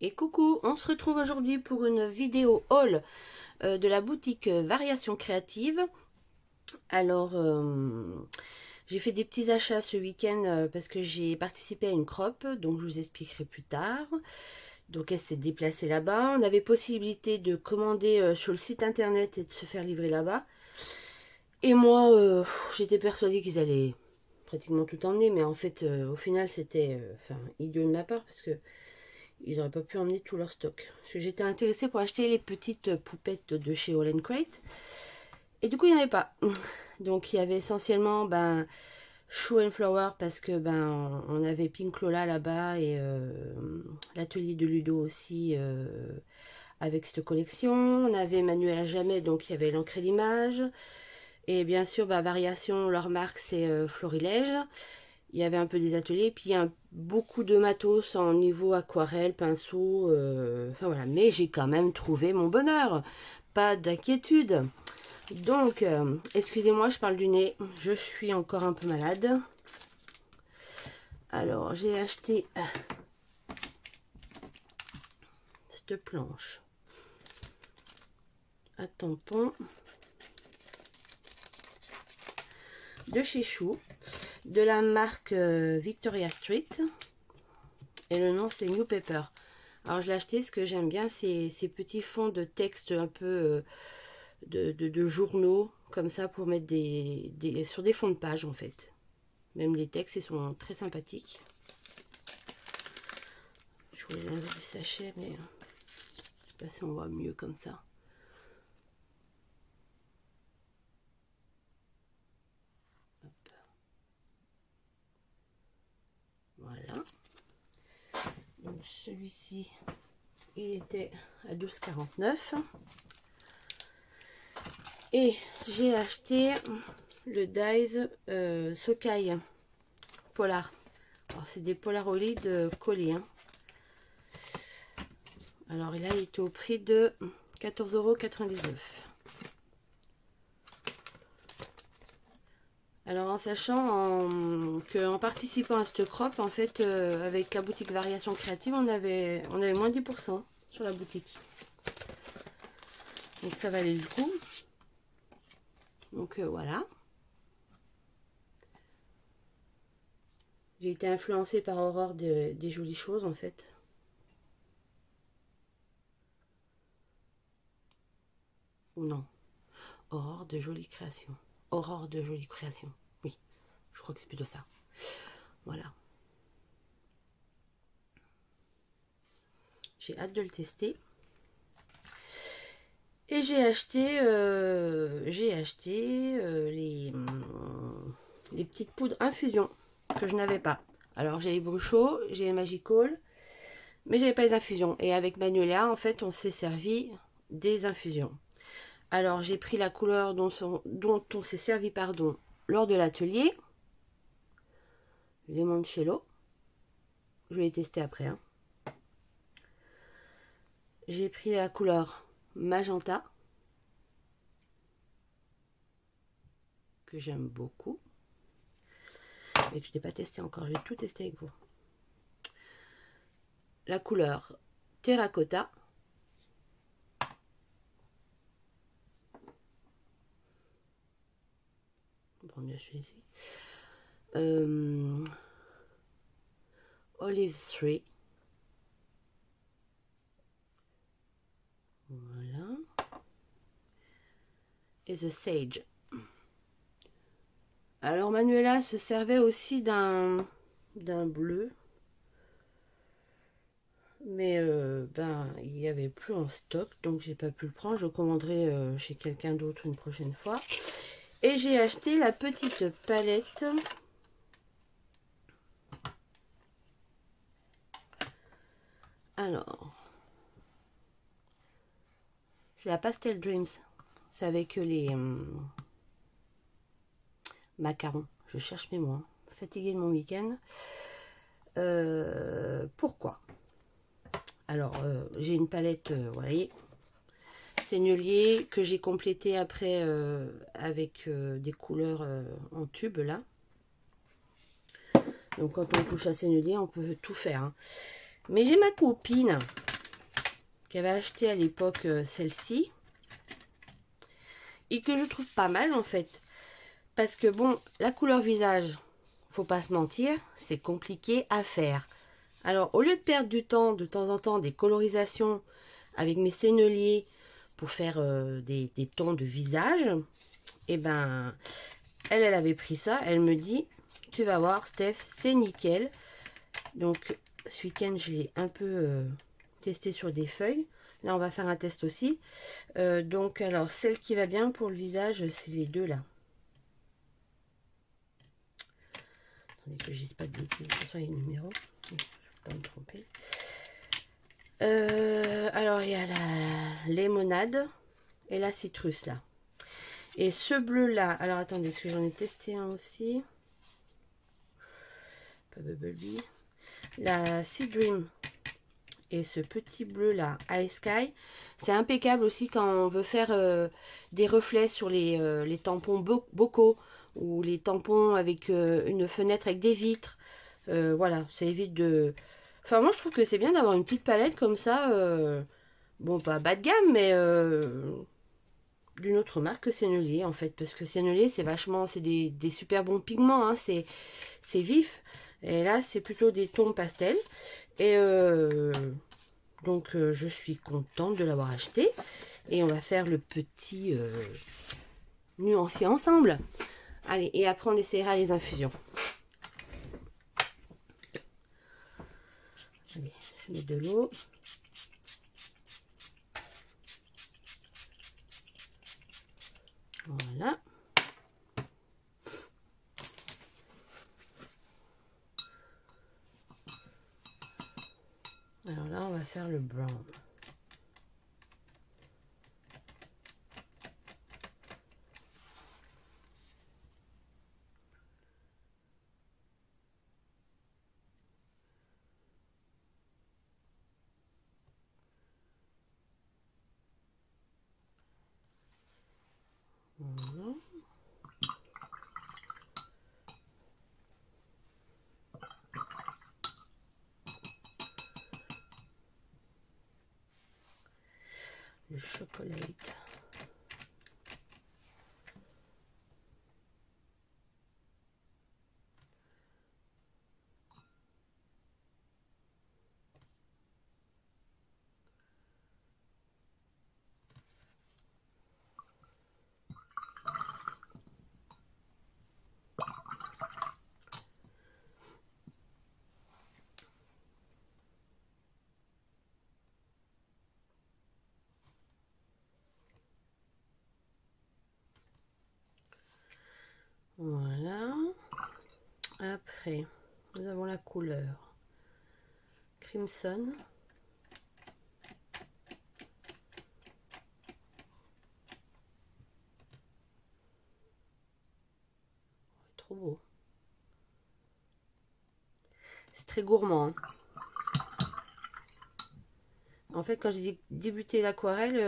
Et coucou, on se retrouve aujourd'hui pour une vidéo haul de la boutique Variations Créatives. Alors, j'ai fait des petits achats ce week-end parce que j'ai participé à une crop, donc je vous expliquerai plus tard. Donc elle s'est déplacée là-bas. On avait possibilité de commander sur le site internet et de se faire livrer là-bas. Et moi, j'étais persuadée qu'ils allaient pratiquement tout emmener, mais en fait, au final, c'était idiot de ma part parce que ils n'auraient pas pu emmener tout leur stock. Parce que j'étais intéressée pour acheter les petites poupettes de chez All Crate. Et du coup, il n'y en avait pas. Donc, il y avait essentiellement Shoe and Flower parce que on avait Pink Lola là-bas et l'atelier de Ludo aussi avec cette collection. On avait Manuel à jamais, donc il y avait l'encre et l'image. Et bien sûr, Variation, leur marque c'est Florilège. Il y avait un peu des ateliers, puis beaucoup de matos en niveau aquarelle, pinceau, enfin voilà. Mais j'ai quand même trouvé mon bonheur, pas d'inquiétude. Donc, excusez-moi, je parle du nez, je suis encore un peu malade. Alors, j'ai acheté cette planche à tampons de chez Chou, de la marque Victoria Street. Et le nom c'est New Paper. Alors je l'ai acheté, ce que j'aime bien c'est ces petits fonds de texte un peu de journaux, comme ça pour mettre sur des fonds de page en fait. Même les textes ils sont très sympathiques. Je voulais l'enlever du sachet mais je sais pas si on voit mieux comme ça. Hop. Voilà. Donc celui-ci il était à 12,49 €. Et j'ai acheté le Dies Sokai Polar. Alors c'est des Polaroid collés. Hein. Alors là il était au prix de 14,99 €. Alors en sachant qu'en participant à cette crop, en fait avec la boutique Variations Créatives, on avait moins 10% sur la boutique. Donc ça valait le coup. Donc voilà. J'ai été influencée par Aurore des jolies choses en fait. Ou non. Aurore de jolies créations. Aurore de jolies créations. Oui, je crois que c'est plutôt ça. Voilà. J'ai hâte de le tester. Et j'ai acheté les petites poudres infusion que je n'avais pas. Alors j'ai les Bruchot, j'ai les Magical, mais j'avais pas les infusions. Et avec Manuela, en fait, on s'est servi des infusions. Alors j'ai pris la couleur dont on s'est servi lors de l'atelier. Limoncello. Je vais les tester après. Hein. J'ai pris la couleur magenta. Que j'aime beaucoup. Mais que je n'ai pas testé encore. Je vais tout tester avec vous. La couleur terracotta. On prend mieux celui-ci. Olive 3. Voilà. Et The Sage. Alors Manuela se servait aussi d'un bleu. Mais il n'y avait plus en stock, donc j'ai pas pu le prendre. Je commanderai chez quelqu'un d'autre une prochaine fois. Et j'ai acheté la petite palette. Alors, c'est la Pastel Dreams. C'est avec les macarons. Je cherche mes mots. Fatiguée de mon week-end. Pourquoi? Alors, j'ai une palette, vous voyez, seignelier que j'ai complété après avec des couleurs en tube là. Donc quand on touche à seignelier, on peut tout faire. Hein. Mais j'ai ma copine j'avais acheté à l'époque celle-ci. Et que je trouve pas mal en fait. Parce que bon, la couleur visage, faut pas se mentir, c'est compliqué à faire. Alors au lieu de perdre du temps de temps en temps des colorisations avec mes senneliers pour faire des tons de visage, et ben elle avait pris ça, elle me dit tu vas voir Steph, c'est nickel. Donc ce week-end je l'ai un peu testé sur des feuilles. Là on va faire un test aussi. Donc alors celle qui va bien pour le visage, c'est les deux là. Attendez que je dise pas de bêtises, de toute façon il y a le numéro. Je ne vais pas me tromper. Alors il y a la limonade et la citrus là. Et ce bleu là, alors attendez, est-ce que j'en ai testé un aussi? Pas Bubblebee. La Sea Dream et ce petit bleu là, Ice Sky, c'est impeccable aussi quand on veut faire des reflets sur les tampons bocaux ou les tampons avec une fenêtre avec des vitres. Voilà, ça évite de... Enfin, moi je trouve que c'est bien d'avoir une petite palette comme ça. Bon, pas bas de gamme, mais d'une autre marque que Sennelier en fait. Parce que Sennelier, c'est vachement... C'est des super bons pigments, hein, c'est vif. Et là, c'est plutôt des tons pastels. Et donc, je suis contente de l'avoir acheté. Et on va faire le petit nuancier ensemble. Allez, et après, on essaiera les infusions. Allez, je mets de l'eau. Voilà. Alors là, on va faire le brown. Voilà. Le chocolat. Voilà. Après, nous avons la couleur Crimson. Trop beau. C'est très gourmand. Hein. En fait, quand j'ai débuté l'aquarelle,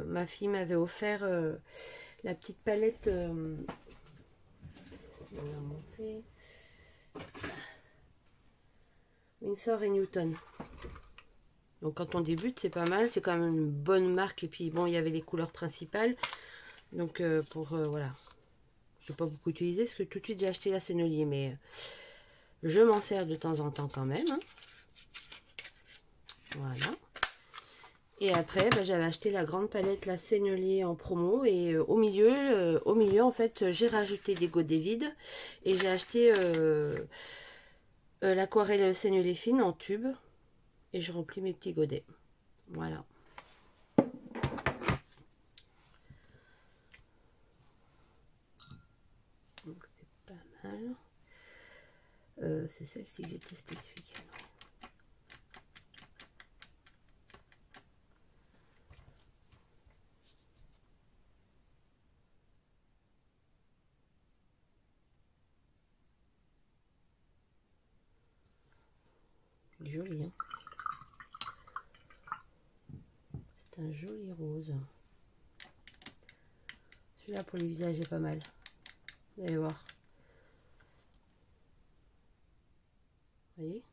ma fille m'avait offert la petite palette. Je vais la montrer. Winsor et Newton. Donc quand on débute, c'est pas mal. C'est quand même une bonne marque. Et puis bon, il y avait les couleurs principales. Donc voilà. Je ne vais pas beaucoup utiliser parce que tout de suite j'ai acheté la Sennelier. Mais je m'en sers de temps en temps quand même. Hein. Voilà. Et après, bah, j'avais acheté la grande palette, la Sennelier en promo. Et au milieu, en fait, j'ai rajouté des godets vides. Et j'ai acheté l'aquarelle Sennelier fine en tube. Et je remplis mes petits godets. Voilà. Donc c'est pas mal. C'est celle-ci que j'ai testée ce week-end. Joli, hein. C'est un joli rose. Celui-là pour les visages est pas mal. Vous allez voir. Vous voyez?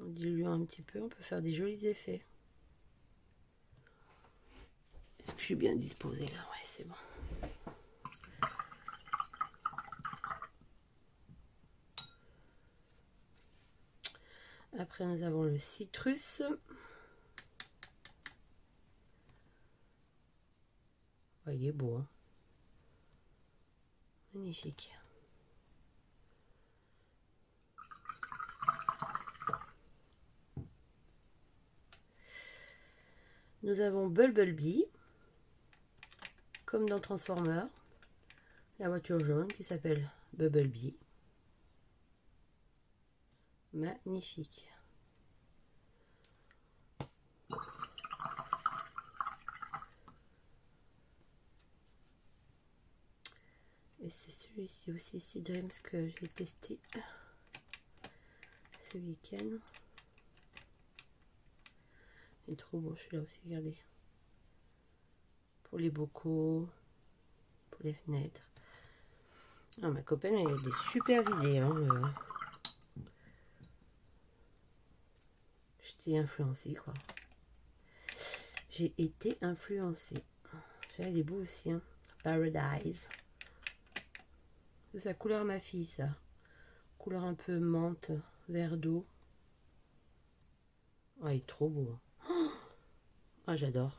En diluant un petit peu, on peut faire des jolis effets. Est-ce que je suis bien disposée là? Ouais, c'est bon. Après, nous avons le citrus. Ouais, il est beau, hein. Magnifique. Nous avons Bumblebee, comme dans Transformers, la voiture jaune qui s'appelle Bumblebee. Magnifique. Et c'est celui-ci aussi, Sea Dreams, que j'ai testé ce week-end. Il est trop beau celui-là aussi, regardez. Pour les bocaux, pour les fenêtres. Ah, ma copine, elle a des super idées. Hein. J'étais influencée, quoi. J'ai été influencée. Celui-là, il est beau aussi. Hein. Paradise. C'est sa couleur ma fille, ça. Couleur un peu menthe, vert d'eau. Oh, il est trop beau. Ah, j'adore.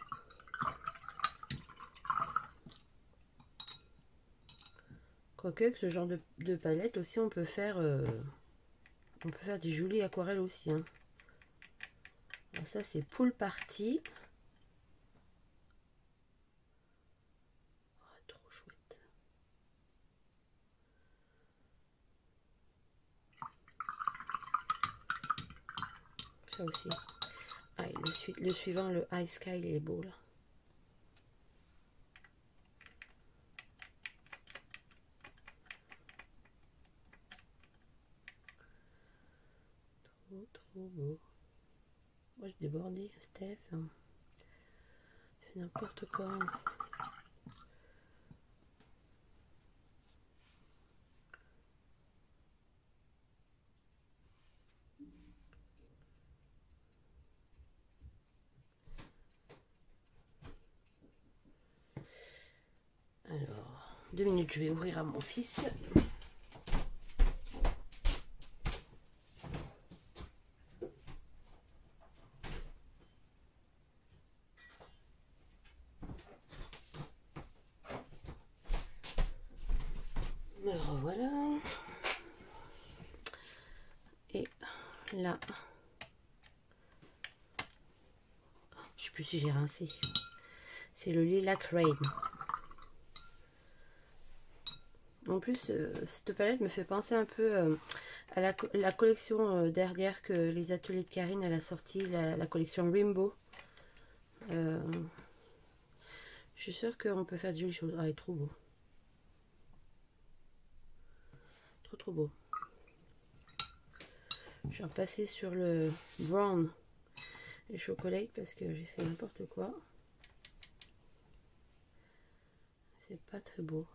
Quoique, avec ce genre de palette aussi, on peut faire des jolies aquarelles aussi. Hein. Alors ça, c'est Pool Party. Oh, trop chouette. Ça aussi. Ah, et le suivant, le High Sky, il est beau là. Trop beau. Moi, je débordais, Steph. C'est n'importe quoi. Alors, 2 minutes, je vais ouvrir à mon fils. Me revoilà. Et là, je sais plus si j'ai rincé. C'est le Lilac Rain. En plus, cette palette me fait penser un peu à la collection dernière que les ateliers de Karine elle a sorti, la collection Rainbow. Je suis sûre qu'on peut faire de jolies choses. Ah, il est trop beau. Trop beau. Je vais repasser sur le brown et chocolat parce que j'ai fait n'importe quoi. C'est pas très beau.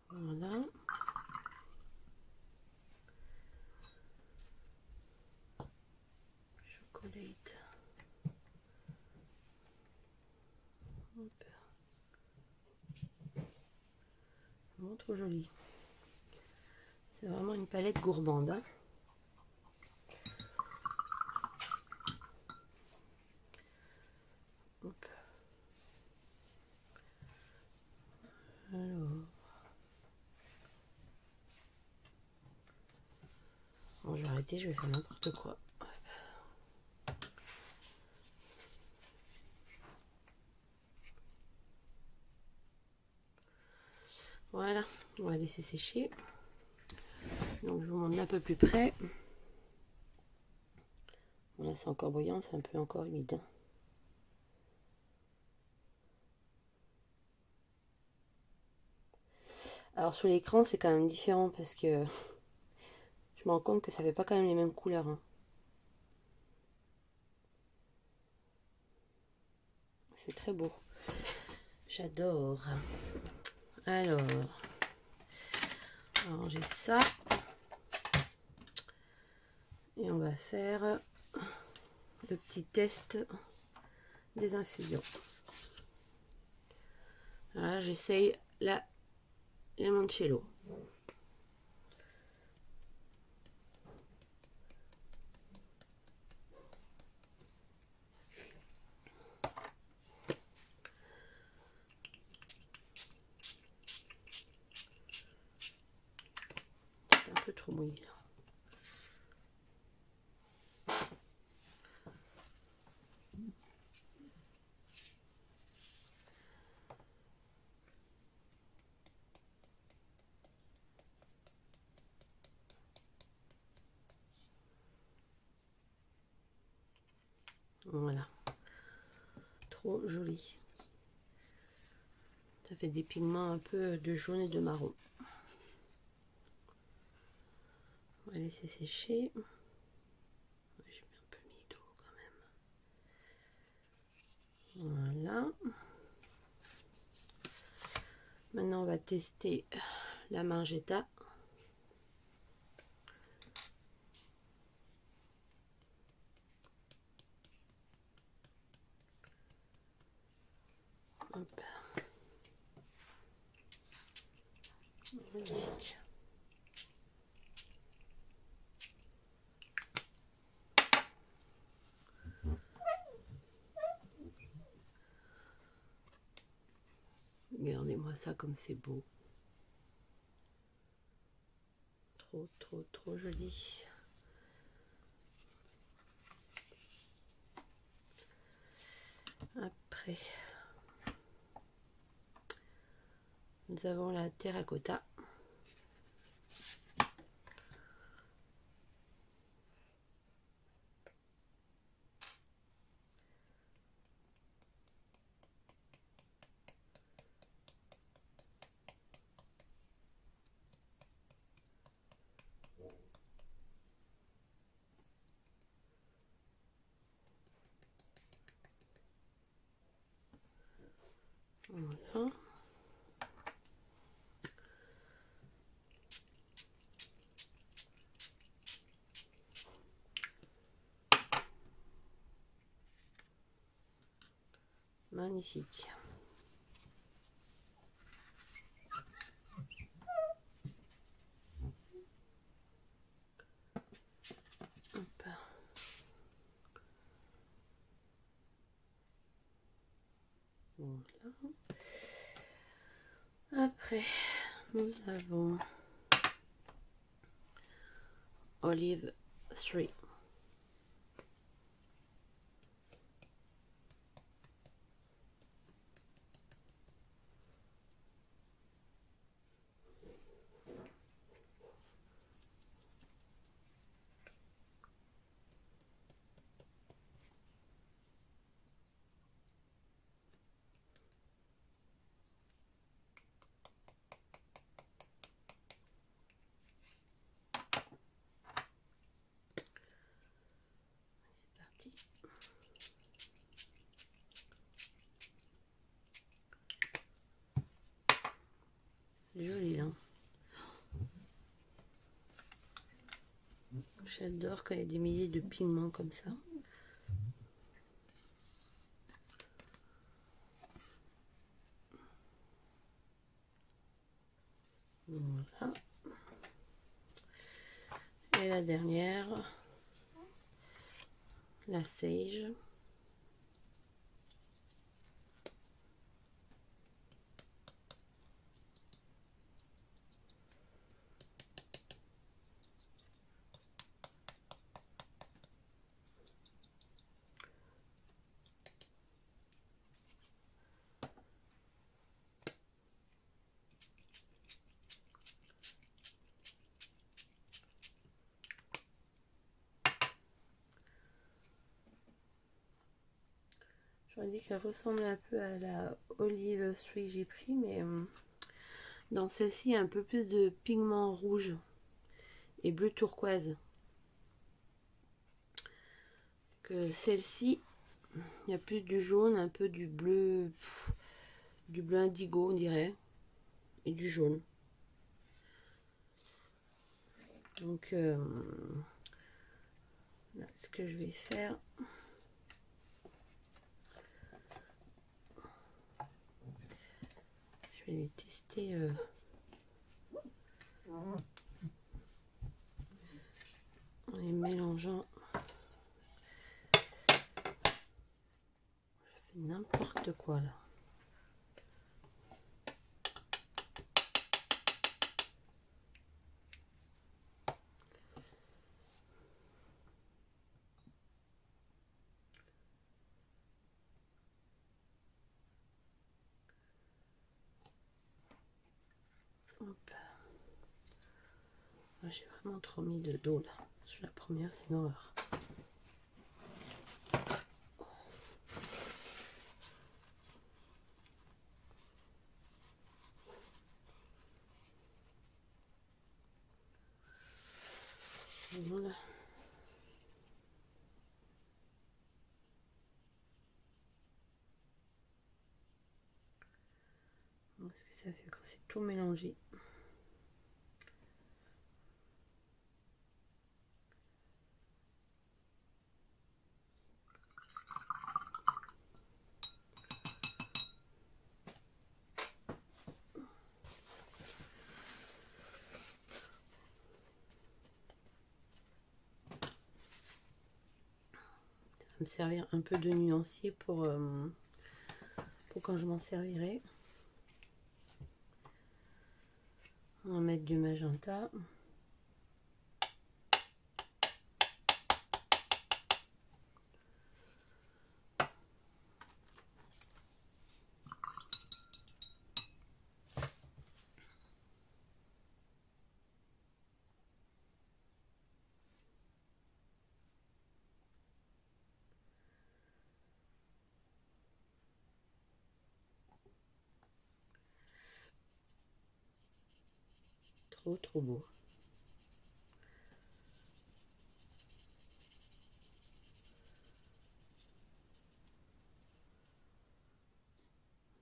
Voilà. Chocolate. Hop. Vraiment trop joli. C'est vraiment une palette gourmande. Hein. Hop. Alors. Bon, je vais arrêter, je vais faire n'importe quoi. Voilà, on va laisser sécher. Donc je vous montre un peu plus près. Voilà, c'est encore brillant, c'est un peu encore humide. Hein. Alors sur l'écran c'est quand même différent parce que je me rends compte que ça fait pas quand même les mêmes couleurs. Hein. C'est très beau. J'adore. Alors, ranger ça. Et on va faire le petit test des infusions. Voilà, j'essaye la limoncello. C'est un peu trop mouillé là. Voilà, trop joli. Ça fait des pigments un peu de jaune et de marron. On va laisser sécher. J'ai un peu mis d'eau quand même. Voilà. Maintenant on va tester la Margetta. Hop. Magnifique. Regardez-moi ça comme c'est beau. Trop, trop, trop joli. Après, nous avons la terracotta. Voilà. Magnifique. Hop. Voilà. Après, nous avons Olive 3. C'est parti. Joli, hein. J'adore quand il y a des milliers de pigments comme ça. Voilà. Et la dernière, la Sage. J'aurais dit qu'elle ressemble un peu à la Olive 3 que j'ai pris, mais dans celle-ci, il y a un peu plus de pigment rouge et bleu turquoise que celle-ci. Il y a plus du jaune, un peu du bleu indigo, on dirait, et du jaune. Donc, là, ce que je vais faire, je vais les tester en les mélangeant. Je fais n'importe quoi là. J'ai vraiment trop mis de dos là. Sur la première, c'est une horreur. Voilà. Ce que ça fait quand c'est tout mélangé. Ça va me servir un peu de nuancier pour quand je m'en servirai. On va mettre du magenta. Trop beau.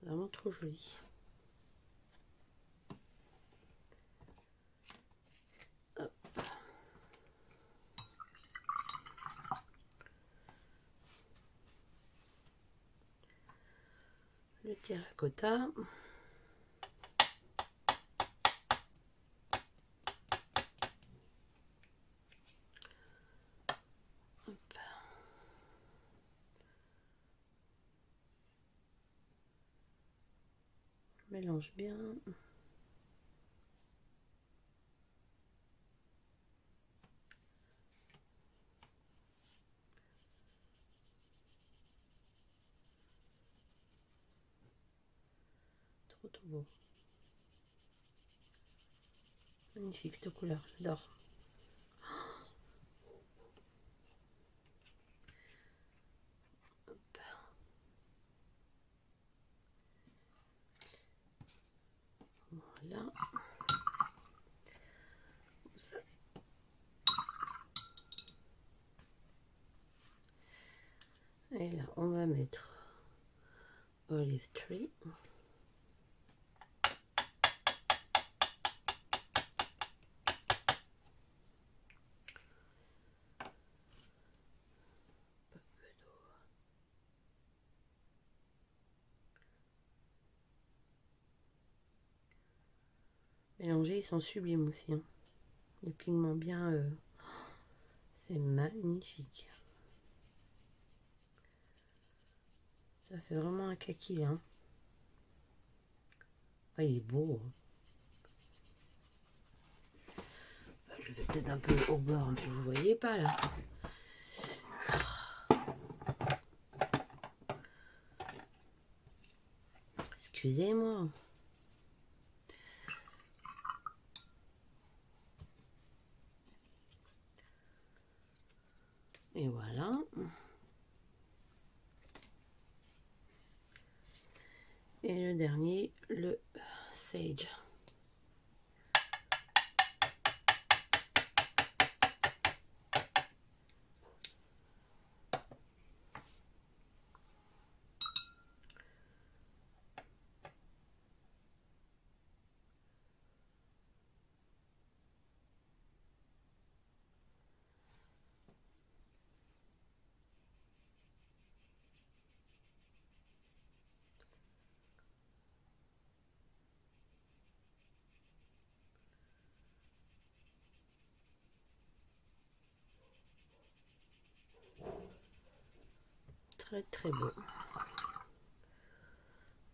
Vraiment trop joli. Hop. Le terracotta. Hop. Mélange bien. Trop beau. Magnifique cette couleur, j'adore. Voilà. Comme ça. Et là, on va mettre Olive Tree. Mélangés, ils sont sublimes aussi. Hein. Les pigments bien, c'est magnifique. Ça fait vraiment un kaki. Hein. Oh, il est beau. Je le fais peut-être un peu au bord, mais vous voyez pas là. Excusez-moi. Et voilà. Et le dernier, le sage. pourrait être très beau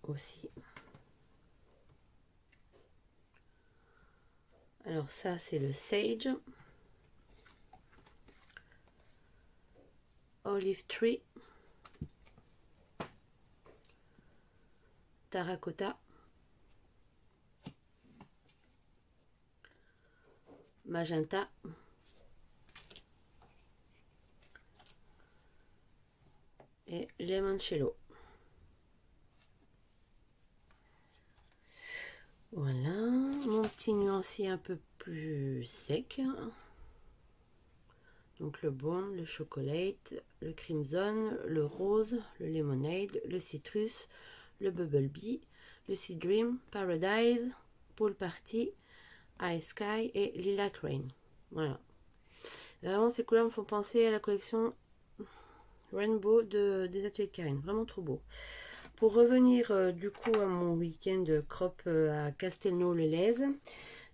aussi. Alors ça c'est le Sage, Olive Tree, Terracotta, Magenta, et Limoncello. Voilà, mon petit nuancier un peu plus sec. Donc le Brown, le Chocolate, le Crimson, le Rose, le Lemonade, le Citrus, le Bumblebee, le Sea Dream, Paradise, Pool Party, Ice Sky et Lilac Rain. Voilà. Vraiment, ces couleurs me font penser à la collection Rainbow des ateliers de Karine. Vraiment trop beau. Pour revenir du coup à mon week-end crop à Castelnau-le-Lez,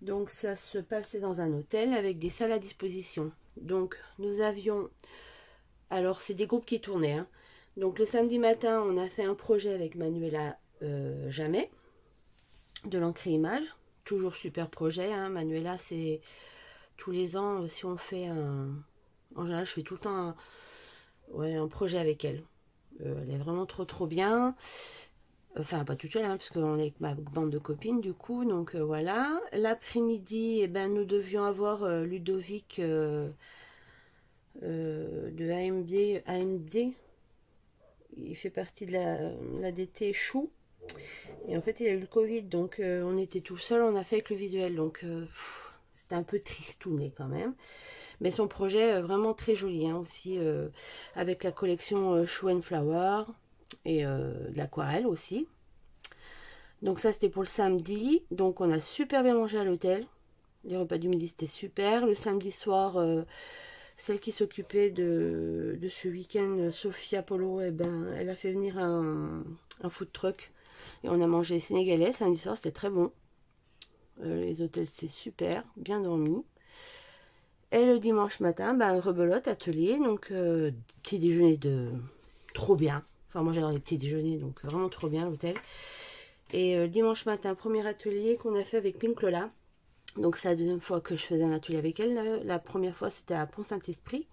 donc ça se passait dans un hôtel avec des salles à disposition. Donc nous avions, alors c'est des groupes qui tournaient, hein. Donc le samedi matin on a fait un projet avec Manuela Jamais de l'encre image, toujours super projet, hein. Manuela c'est tous les ans si on fait un, en général je fais tout le temps un projet avec elle. Elle est vraiment trop bien. Enfin, pas toute seule, hein, parce qu'on est avec ma bande de copines, du coup. Donc, voilà. L'après-midi, eh ben, nous devions avoir Ludovic de AMD. Il fait partie de l'ADT Chou. Et en fait, il a eu le Covid. Donc, on était tout seul. On a fait avec le visuel. Donc, c'était un peu tristouné quand même. Mais son projet, vraiment très joli, hein, aussi, avec la collection Show and Flower et de l'aquarelle aussi. Donc ça, c'était pour le samedi. Donc on a super bien mangé à l'hôtel. Les repas du midi, c'était super. Le samedi soir, celle qui s'occupait de ce week-end, Sophia Polo, eh ben, elle a fait venir un food truck. Et on a mangé sénégalais. Samedi soir, c'était très bon. Les hôtels, c'est super. Bien dormi. Et le dimanche matin, ben, rebelote, atelier, donc petit déjeuner de trop bien. Enfin, moi j'adore les petits déjeuners, donc vraiment trop bien l'hôtel. Et dimanche matin, premier atelier qu'on a fait avec Pink Lola. Donc c'est la deuxième fois que je faisais un atelier avec elle. La première fois c'était à Pont-Saint-Esprit.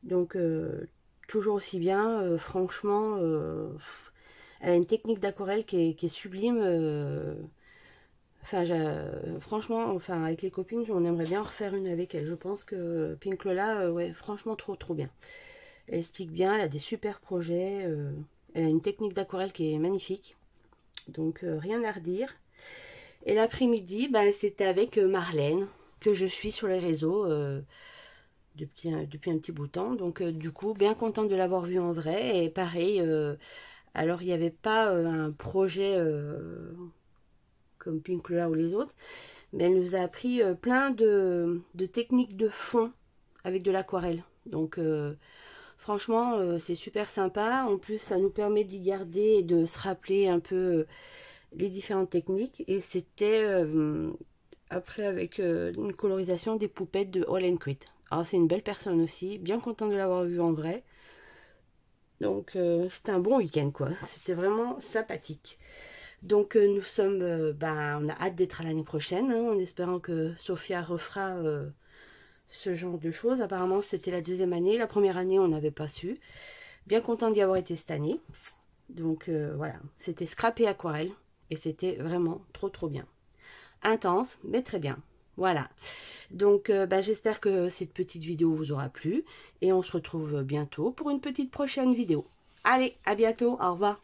Donc toujours aussi bien, franchement, elle a une technique d'aquarelle qui est sublime. Enfin, franchement, enfin, avec les copines, on aimerait bien en refaire une avec elle. Je pense que Pink Lola, ouais, franchement, trop bien. Elle explique bien, elle a des super projets. Elle a une technique d'aquarelle qui est magnifique. Donc, rien à redire. Et l'après-midi, ben, c'était avec Marlène, que je suis sur les réseaux depuis un petit bout de temps. Donc, du coup, bien contente de l'avoir vue en vrai. Et pareil, alors, il n'y avait pas un projet... comme Pink Lola ou les autres, mais elle nous a appris plein de techniques de fond avec de l'aquarelle. Donc franchement, c'est super sympa. En plus, ça nous permet d'y garder et de se rappeler un peu les différentes techniques. Et c'était après avec une colorisation des poupettes de All and Quit. Alors c'est une belle personne aussi, bien contente de l'avoir vue en vrai. Donc c'était un bon week-end quoi, c'était vraiment sympathique. Donc nous sommes, on a hâte d'être à l'année prochaine, hein, en espérant que Sophia refera ce genre de choses. Apparemment c'était la deuxième année, la première année on n'avait pas su. Bien content d'y avoir été cette année. Donc voilà, c'était scrap et aquarelle et c'était vraiment trop bien. Intense mais très bien. Voilà, donc j'espère que cette petite vidéo vous aura plu et on se retrouve bientôt pour une petite prochaine vidéo. Allez, à bientôt, au revoir.